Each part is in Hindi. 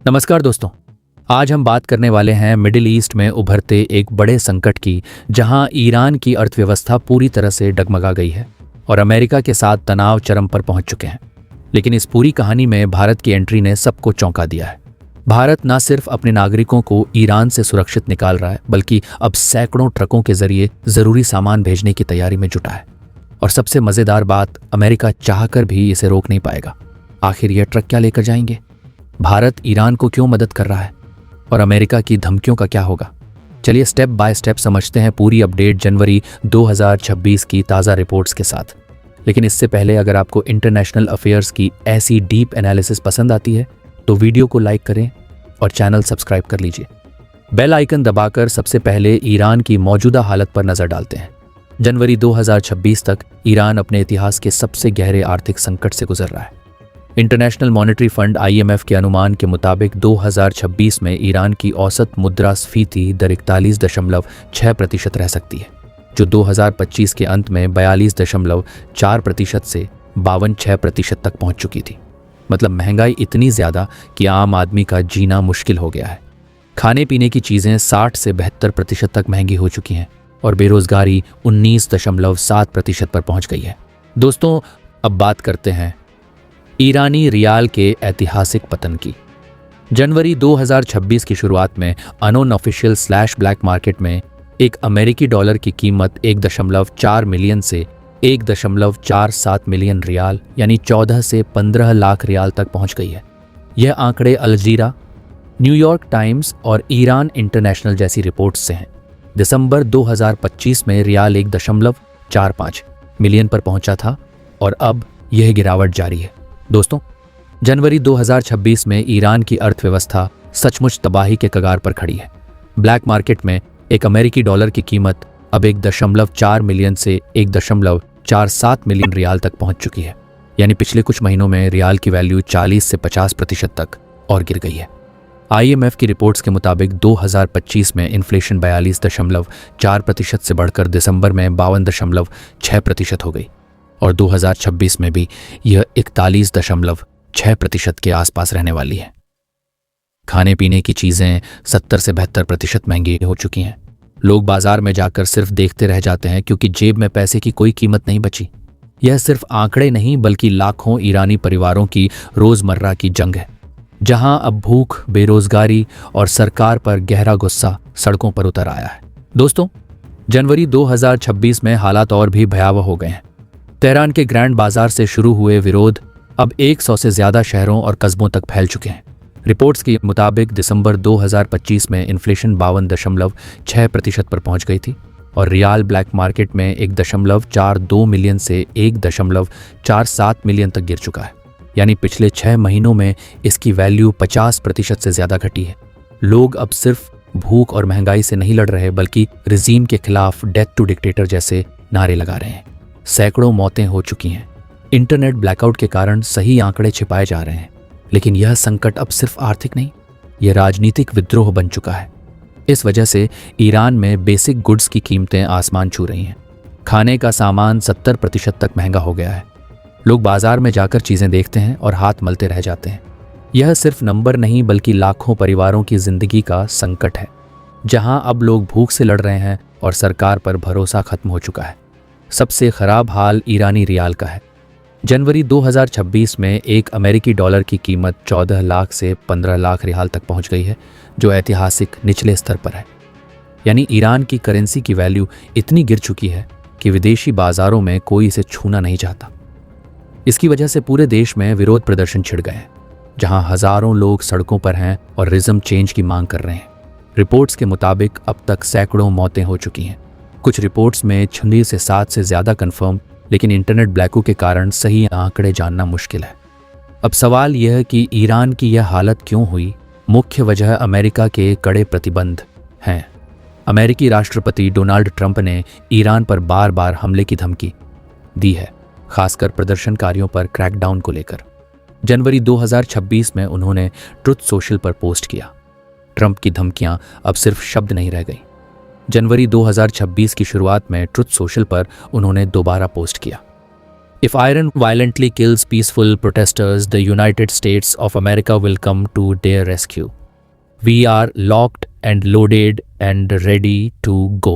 नमस्कार दोस्तों। आज हम बात करने वाले हैं मिडिल ईस्ट में उभरते एक बड़े संकट की, जहां ईरान की अर्थव्यवस्था पूरी तरह से डगमगा गई है और अमेरिका के साथ तनाव चरम पर पहुंच चुके हैं। लेकिन इस पूरी कहानी में भारत की एंट्री ने सबको चौंका दिया है। भारत न सिर्फ अपने नागरिकों को ईरान से सुरक्षित निकाल रहा है, बल्कि अब सैकड़ों ट्रकों के जरिए जरूरी सामान भेजने की तैयारी में जुटा है। और सबसे मजेदार बात, अमेरिका चाहकर भी इसे रोक नहीं पाएगा। आखिर ये ट्रक क्या लेकर जाएंगे? भारत ईरान को क्यों मदद कर रहा है और अमेरिका की धमकियों का क्या होगा? चलिए स्टेप बाय स्टेप समझते हैं पूरी अपडेट जनवरी 2026 की ताज़ा रिपोर्ट्स के साथ। लेकिन इससे पहले अगर आपको इंटरनेशनल अफेयर्स की ऐसी डीप एनालिसिस पसंद आती है तो वीडियो को लाइक करें और चैनल सब्सक्राइब कर लीजिए। बेल आइकन दबाकर सबसे पहले ईरान की मौजूदा हालत पर नजर डालते हैं। जनवरी 2026 तक ईरान अपने इतिहास के सबसे गहरे आर्थिक संकट से गुजर रहा है। इंटरनेशनल मॉनेटरी फंड IMF के अनुमान के मुताबिक 2026 में ईरान की औसत मुद्रास्फीति दर 41.6% रह सकती है, जो 2025 के अंत में 42.4% से 52.6% तक पहुंच चुकी थी। मतलब महंगाई इतनी ज़्यादा कि आम आदमी का जीना मुश्किल हो गया है। खाने पीने की चीज़ें 60 से 72% तक महंगी हो चुकी हैं और बेरोजगारी 19.7% पर पहुंच गई है। दोस्तों, अब बात करते हैं ईरानी रियाल के ऐतिहासिक पतन की। जनवरी 2026 की शुरुआत में अनऑफिशियल ब्लैक मार्केट में एक अमेरिकी डॉलर की कीमत 1.4 मिलियन से 1.47 मिलियन रियाल यानी 14 से 15 लाख रियाल तक पहुंच गई है। यह आंकड़े अल जज़ीरा, न्यूयॉर्क टाइम्स और ईरान इंटरनेशनल जैसी रिपोर्ट्स से हैं। दिसंबर 2025 में रियाल 1.45 मिलियन पर पहुंचा था और अब यह गिरावट जारी है। दोस्तों, जनवरी 2026 में ईरान की अर्थव्यवस्था सचमुच तबाही के कगार पर खड़ी है। ब्लैक मार्केट में एक अमेरिकी डॉलर की कीमत अब 1.4 मिलियन से 1.47 मिलियन रियाल तक पहुंच चुकी है। यानी पिछले कुछ महीनों में रियाल की वैल्यू 40 से 50% तक और गिर गई है। IMF की रिपोर्ट्स के मुताबिक 2025 में इन्फ्लेशन 42.4% से बढ़कर दिसंबर में 52.6% हो गई और 2026 में भी यह 41.6% के आसपास रहने वाली है। खाने पीने की चीज़ें 70 से 72% महंगी हो चुकी हैं। लोग बाजार में जाकर सिर्फ देखते रह जाते हैं क्योंकि जेब में पैसे की कोई कीमत नहीं बची। यह सिर्फ आंकड़े नहीं बल्कि लाखों ईरानी परिवारों की रोज़मर्रा की जंग है, जहां अब भूख, बेरोजगारी और सरकार पर गहरा गुस्सा सड़कों पर उतर आया है। दोस्तों, जनवरी 2026 में हालात और भी भयावह हो गए हैं। तेहरान के ग्रैंड बाजार से शुरू हुए विरोध अब 100 से ज्यादा शहरों और कस्बों तक फैल चुके हैं। रिपोर्ट्स के मुताबिक दिसंबर 2025 में इन्फ्लेशन 52.6% पर पहुंच गई थी और रियाल ब्लैक मार्केट में 1.42 मिलियन से 1.47 मिलियन तक गिर चुका है। यानी पिछले 6 महीनों में इसकी वैल्यू 50% से ज्यादा घटी है। लोग अब सिर्फ भूख और महंगाई से नहीं लड़ रहे बल्कि रिजीम के खिलाफ डेथ टू डिक्टेटर जैसे नारे लगा रहे हैं। सैकड़ों मौतें हो चुकी हैं। इंटरनेट ब्लैकआउट के कारण सही आंकड़े छिपाए जा रहे हैं। लेकिन यह संकट अब सिर्फ आर्थिक नहीं, यह राजनीतिक विद्रोह बन चुका है। इस वजह से ईरान में बेसिक गुड्स की कीमतें आसमान छू रही हैं। खाने का सामान 70% तक महंगा हो गया है। लोग बाजार में जाकर चीज़ें देखते हैं और हाथ मलते रह जाते हैं। यह सिर्फ नंबर नहीं बल्कि लाखों परिवारों की जिंदगी का संकट है, जहां अब लोग भूख से लड़ रहे हैं और सरकार पर भरोसा खत्म हो चुका है। सबसे खराब हाल ईरानी रियाल का है। जनवरी 2026 में एक अमेरिकी डॉलर की कीमत 14 लाख से 15 लाख रियाल तक पहुंच गई है, जो ऐतिहासिक निचले स्तर पर है। यानी ईरान की करेंसी की वैल्यू इतनी गिर चुकी है कि विदेशी बाजारों में कोई इसे छूना नहीं चाहता। इसकी वजह से पूरे देश में विरोध प्रदर्शन छिड़ गए हैं, जहां हजारों लोग सड़कों पर हैं और रिज्म चेंज की मांग कर रहे हैं। रिपोर्ट्स के मुताबिक अब तक सैकड़ों मौतें हो चुकी हैं। कुछ रिपोर्ट्स में 6 से 7 से ज़्यादा कंफर्म, लेकिन इंटरनेट ब्लैकआउट के कारण सही आंकड़े जानना मुश्किल है। अब सवाल यह है कि ईरान की यह हालत क्यों हुई? मुख्य वजह अमेरिका के कड़े प्रतिबंध हैं। अमेरिकी राष्ट्रपति डोनाल्ड ट्रंप ने ईरान पर बार बार हमले की धमकी दी है, खासकर प्रदर्शनकारियों पर क्रैकडाउन को लेकर। जनवरी 2026 में उन्होंने ट्रुथ सोशल पर पोस्ट किया। ट्रंप की धमकियां अब सिर्फ शब्द नहीं रह गई। जनवरी 2026 की शुरुआत में ट्रुथ सोशल पर उन्होंने दोबारा पोस्ट किया। If Iran violently kills peaceful protesters, the United States of America will come to their rescue. We are locked and loaded and ready to go.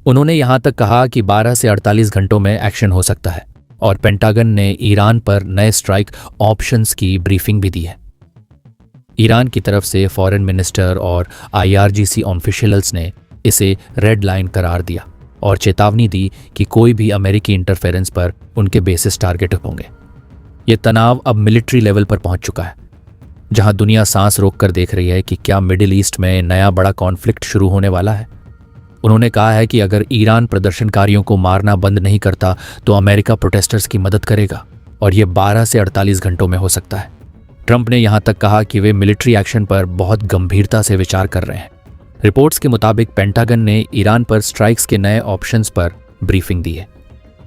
उन्होंने यहां तक कहा कि 12 से 48 घंटों में एक्शन हो सकता है और पेंटागन ने ईरान पर नए स्ट्राइक ऑप्शंस की ब्रीफिंग भी दी है। ईरान की तरफ से फॉरेन मिनिस्टर और IRGC ऑफिशियल्स ने इसे रेड लाइन करार दिया और चेतावनी दी कि कोई भी अमेरिकी इंटरफेरेंस पर उनके बेसिस टारगेट होंगे। ये तनाव अब मिलिट्री लेवल पर पहुंच चुका है, जहां दुनिया सांस रोककर देख रही है कि क्या मिडिल ईस्ट में नया बड़ा कॉन्फ्लिक्ट शुरू होने वाला है। उन्होंने कहा है कि अगर ईरान प्रदर्शनकारियों को मारना बंद नहीं करता तो अमेरिका प्रोटेस्टर्स की मदद करेगा और ये 12 से 48 घंटों में हो सकता है। ट्रंप ने यहां तक कहा कि वे मिलिट्री एक्शन पर बहुत गंभीरता से विचार कर रहे हैं। रिपोर्ट्स के मुताबिक पेंटागन ने ईरान पर स्ट्राइक्स के नए ऑप्शंस पर ब्रीफिंग दी है।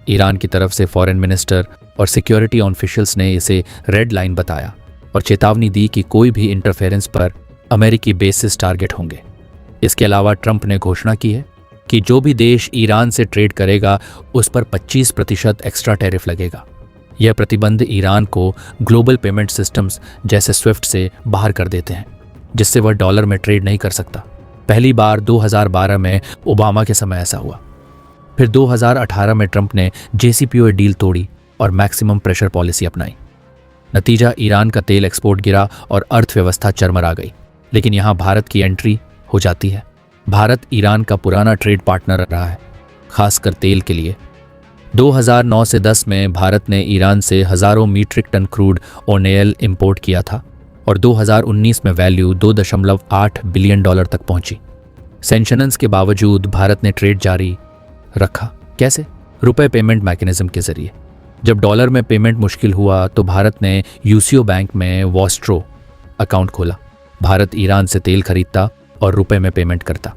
ईरान की तरफ से फॉरेन मिनिस्टर और सिक्योरिटी ऑफिशियल्स ने इसे रेड लाइन बताया और चेतावनी दी कि कोई भी इंटरफेरेंस पर अमेरिकी बेसिस टारगेट होंगे। इसके अलावा ट्रंप ने घोषणा की है कि जो भी देश ईरान से ट्रेड करेगा उस पर 25% एक्स्ट्रा टैरिफ लगेगा। यह प्रतिबंध ईरान को ग्लोबल पेमेंट सिस्टम्स जैसे स्विफ्ट से बाहर कर देते हैं, जिससे वह डॉलर में ट्रेड नहीं कर सकता। पहली बार 2012 में ओबामा के समय ऐसा हुआ। फिर 2018 में ट्रंप ने JCPOA डील तोड़ी और मैक्सिमम प्रेशर पॉलिसी अपनाई। नतीजा ईरान का तेल एक्सपोर्ट गिरा और अर्थव्यवस्था चरमरा गई। लेकिन यहाँ भारत की एंट्री हो जाती है। भारत ईरान का पुराना ट्रेड पार्टनर रहा है, खासकर तेल के लिए। 2009 से 10 में भारत ने ईरान से हजारों metric ton crude oil import किया था और 2019 में वैल्यू $2.8 बिलियन तक पहुंची। सैंक्शंस के बावजूद भारत ने ट्रेड जारी रखा। कैसे? रुपए पेमेंट मैकेनिज्म के जरिए। जब डॉलर में पेमेंट मुश्किल हुआ तो भारत ने UCO बैंक में वॉस्ट्रो अकाउंट खोला। भारत ईरान से तेल खरीदता और रुपए में पेमेंट करता।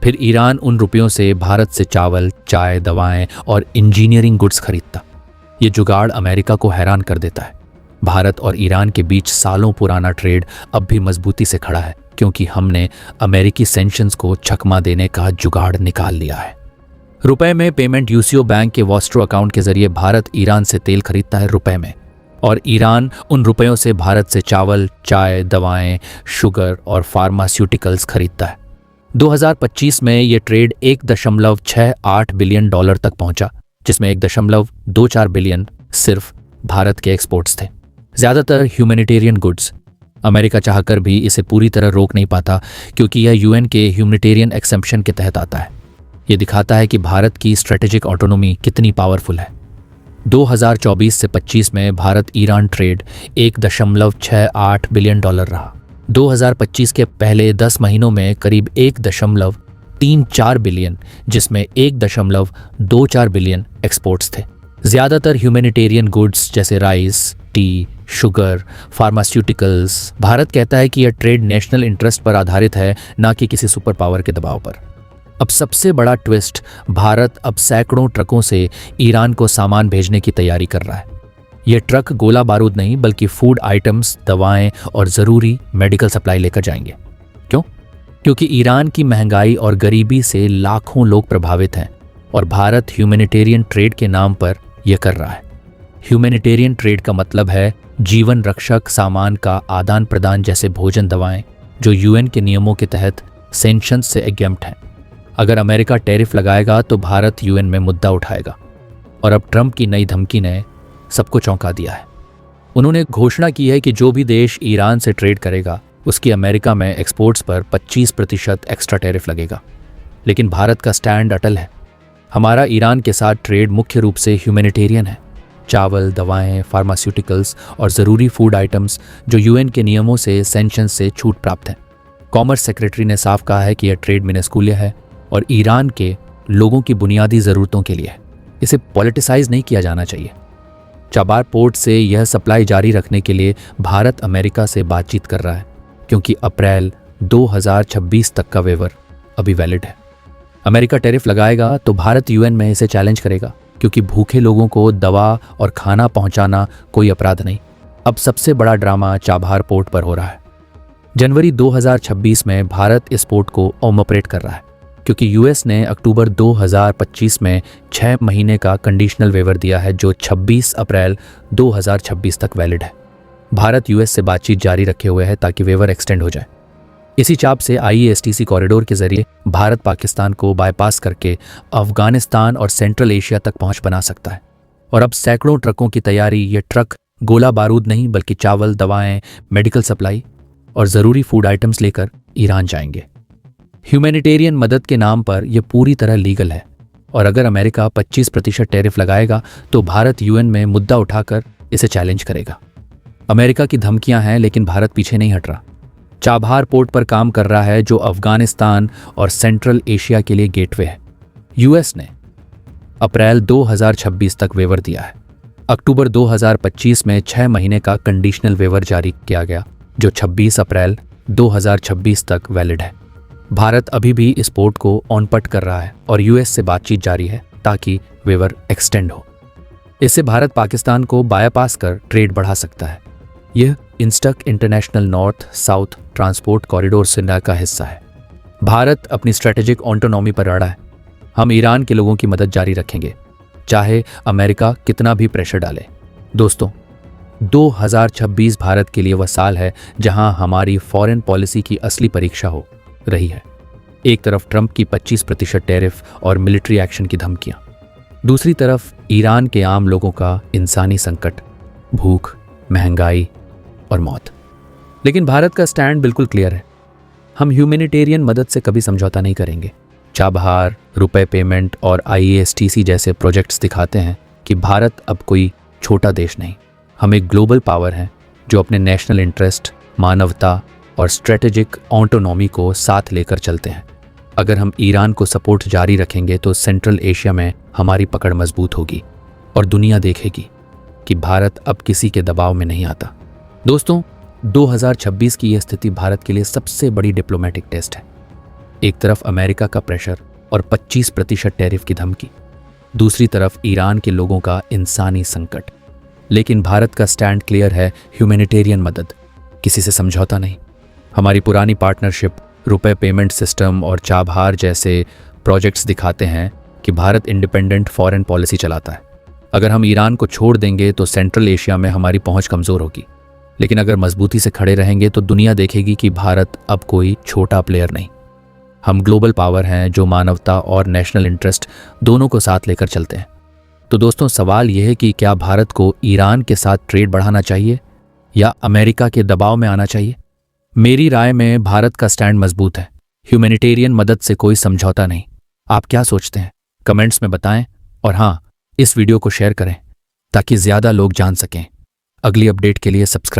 फिर ईरान उन रुपयों से भारत से चावल, चाय, दवाएं और इंजीनियरिंग गुड्स खरीदता। ये जुगाड़ अमेरिका को हैरान कर देता है। भारत और ईरान के बीच सालों पुराना ट्रेड अब भी मजबूती से खड़ा है, क्योंकि हमने अमेरिकी सैंक्शंस को चकमा देने का जुगाड़ निकाल लिया है। रुपए में पेमेंट UCO बैंक के वॉस्ट्रो अकाउंट के जरिए भारत ईरान से तेल खरीदता है रुपए में, और ईरान उन रुपयों से भारत से चावल, चाय, दवाएं, शुगर और फार्मास्यूटिकल्स खरीदता है। 2025 में ये ट्रेड $1.68 बिलियन तक पहुंचा, जिसमें 1.24 बिलियन सिर्फ भारत के एक्सपोर्ट्स थे। ज्यादातर ह्यूमैनिटेरियन गुड्स। अमेरिका चाहकर भी इसे पूरी तरह रोक नहीं पाता, क्योंकि यह UN के ह्यूमैनिटेरियन एक्सेम्पशन के तहत आता है। ये दिखाता है कि भारत की स्ट्रेटेजिक ऑटोनोमी कितनी पावरफुल है। 2024 से 25 में भारत ईरान ट्रेड $1.68 बिलियन रहा। 2025 के पहले 10 महीनों में करीब 1.34 बिलियन, जिसमें 1.24 बिलियन एक्सपोर्ट्स थे। ज्यादातर ह्यूमैनिटेरियन गुड्स जैसे rice, T, sugar, pharmaceuticals. Bharat कहता है कि यह ट्रेड नेशनल इंटरेस्ट पर आधारित है, ना कि किसी सुपर पावर के दबाव पर। अब सबसे बड़ा ट्विस्ट, भारत अब सैकड़ों ट्रकों से ईरान को सामान भेजने की तैयारी कर रहा है। ये ट्रक गोला बारूद नहीं, बल्कि फूड आइटम्स, दवाएं और ज़रूरी मेडिकल सप्लाई लेकर जाएंगे। क्यों? क्योंकि ईरान की महंगाई और गरीबी से लाखों लोग प्रभावित हैं और भारत ह्यूमैनिटेरियन ट्रेड के नाम पर यह कर रहा है। ह्यूमैनिटेरियन ट्रेड का मतलब है जीवन रक्षक सामान का आदान प्रदान, जैसे भोजन, दवाएं, जो UN के नियमों के तहत सैंक्शंस से एग्जेम्प्ट हैं। अगर अमेरिका टैरिफ लगाएगा तो भारत UN में मुद्दा उठाएगा। और अब ट्रंप की नई धमकी ने सबको चौंका दिया है। उन्होंने घोषणा की है कि जो भी देश ईरान से ट्रेड करेगा उसकी अमेरिका में एक्सपोर्ट्स पर 25% एक्स्ट्रा टैरिफ लगेगा। लेकिन भारत का स्टैंड अटल है। हमारा ईरान के साथ ट्रेड मुख्य रूप से ह्यूमैनिटेरियन है। चावल, दवाएं, फार्मास्यूटिकल्स और ज़रूरी फूड आइटम्स जो UN के नियमों से, सैंक्शंस से छूट प्राप्त हैं। कॉमर्स सेक्रेटरी ने साफ कहा है कि यह ट्रेड मिनस्कुलिया है और ईरान के लोगों की बुनियादी ज़रूरतों के लिए है। इसे पॉलिटिसाइज नहीं किया जाना चाहिए। चाबार पोर्ट से यह सप्लाई जारी रखने के लिए भारत अमेरिका से बातचीत कर रहा है, क्योंकि अप्रैल 2026 तक का वेवर अभी वैलिड है। अमेरिका टैरिफ लगाएगा तो भारत UN में इसे चैलेंज करेगा, क्योंकि भूखे लोगों को दवा और खाना पहुंचाना कोई अपराध नहीं। अब सबसे बड़ा ड्रामा चाबहार पोर्ट पर हो रहा है। जनवरी 2026 में भारत इस पोर्ट को ऑपरेट कर रहा है, क्योंकि यूएस ने अक्टूबर 2025 में 6 महीने का कंडीशनल वेवर दिया है जो 26 अप्रैल 2026 तक वैलिड है। भारत यूएस से बातचीत जारी रखे हुए है ताकि वेवर एक्सटेंड हो जाए। इसी चाप से IESTC कॉरिडोर के जरिए भारत पाकिस्तान को बाईपास करके अफगानिस्तान और सेंट्रल एशिया तक पहुंच बना सकता है। और अब सैकड़ों ट्रकों की तैयारी। ये ट्रक गोला बारूद नहीं बल्कि चावल, दवाएं, मेडिकल सप्लाई और ज़रूरी फूड आइटम्स लेकर ईरान जाएंगे। ह्यूमैनिटेरियन मदद के नाम पर यह पूरी तरह लीगल है और अगर अमेरिका 25% टैरिफ लगाएगा तो भारत UN में मुद्दा उठाकर इसे चैलेंज करेगा। अमेरिका की धमकियां हैं लेकिन भारत पीछे नहीं हट रहा। चाबहार पोर्ट पर काम कर रहा है जो अफगानिस्तान और सेंट्रल एशिया के लिए गेटवे है। यूएस ने अप्रैल 2026 तक वेवर दिया है। अक्टूबर 2025 में 6 महीने का कंडीशनल वेवर जारी किया गया जो 26 अप्रैल 2026 तक वैलिड है। भारत अभी भी इस पोर्ट को ऑन पट कर रहा है और यूएस से बातचीत जारी है ताकि वेवर एक्सटेंड हो। इससे भारत पाकिस्तान को बाईपास कर ट्रेड बढ़ा सकता है। यह इंस्टक international north south transport corridor सिंडा का हिस्सा है। भारत अपनी स्ट्रेटेजिक ऑटोनॉमी पर अड़ा है। हम ईरान के लोगों की मदद जारी रखेंगे चाहे अमेरिका कितना भी प्रेशर डाले। दोस्तों, 2026 भारत के लिए वह साल है जहां हमारी फॉरेन पॉलिसी की असली परीक्षा हो रही है। एक तरफ ट्रंप की 25% टैरिफ और मिलिट्री एक्शन की धमकियां, दूसरी तरफ ईरान के आम लोगों का इंसानी संकट, भूख, महंगाई और मौत। लेकिन भारत का स्टैंड बिल्कुल क्लियर है। हम ह्यूमैनिटेरियन मदद से कभी समझौता नहीं करेंगे। चाबहार, रुपए पेमेंट और IESTC जैसे प्रोजेक्ट्स दिखाते हैं कि भारत अब कोई छोटा देश नहीं, हम एक ग्लोबल पावर हैं जो अपने नेशनल इंटरेस्ट, मानवता और स्ट्रेटेजिक ऑटोनॉमी को साथ लेकर चलते हैं। अगर हम ईरान को सपोर्ट जारी रखेंगे तो सेंट्रल एशिया में हमारी पकड़ मजबूत होगी और दुनिया देखेगी कि भारत अब किसी के दबाव में नहीं आता। दोस्तों, 2026 की यह स्थिति भारत के लिए सबसे बड़ी डिप्लोमेटिक टेस्ट है। एक तरफ अमेरिका का प्रेशर और 25% टैरिफ की धमकी, दूसरी तरफ ईरान के लोगों का इंसानी संकट। लेकिन भारत का स्टैंड क्लियर है, ह्यूमैनिटेरियन मदद, किसी से समझौता नहीं। हमारी पुरानी पार्टनरशिप, रुपए पेमेंट सिस्टम और चाबहार जैसे प्रोजेक्ट्स दिखाते हैं कि भारत इंडिपेंडेंट फॉरेन पॉलिसी चलाता है। अगर हम ईरान को छोड़ देंगे तो सेंट्रल एशिया में हमारी पहुंच कमज़ोर होगी, लेकिन अगर मजबूती से खड़े रहेंगे तो दुनिया देखेगी कि भारत अब कोई छोटा प्लेयर नहीं। हम ग्लोबल पावर हैं जो मानवता और नेशनल इंटरेस्ट दोनों को साथ लेकर चलते हैं। तो दोस्तों, सवाल यह है कि क्या भारत को ईरान के साथ ट्रेड बढ़ाना चाहिए या अमेरिका के दबाव में आना चाहिए? मेरी राय में भारत का स्टैंड मजबूत है। ह्यूमैनिटेरियन मदद से कोई समझौता नहीं। आप क्या सोचते हैं? कमेंट्स में बताएं और हाँ, इस वीडियो को शेयर करें ताकि ज़्यादा लोग जान सकें। अगली अपडेट के लिए सब्सक्राइब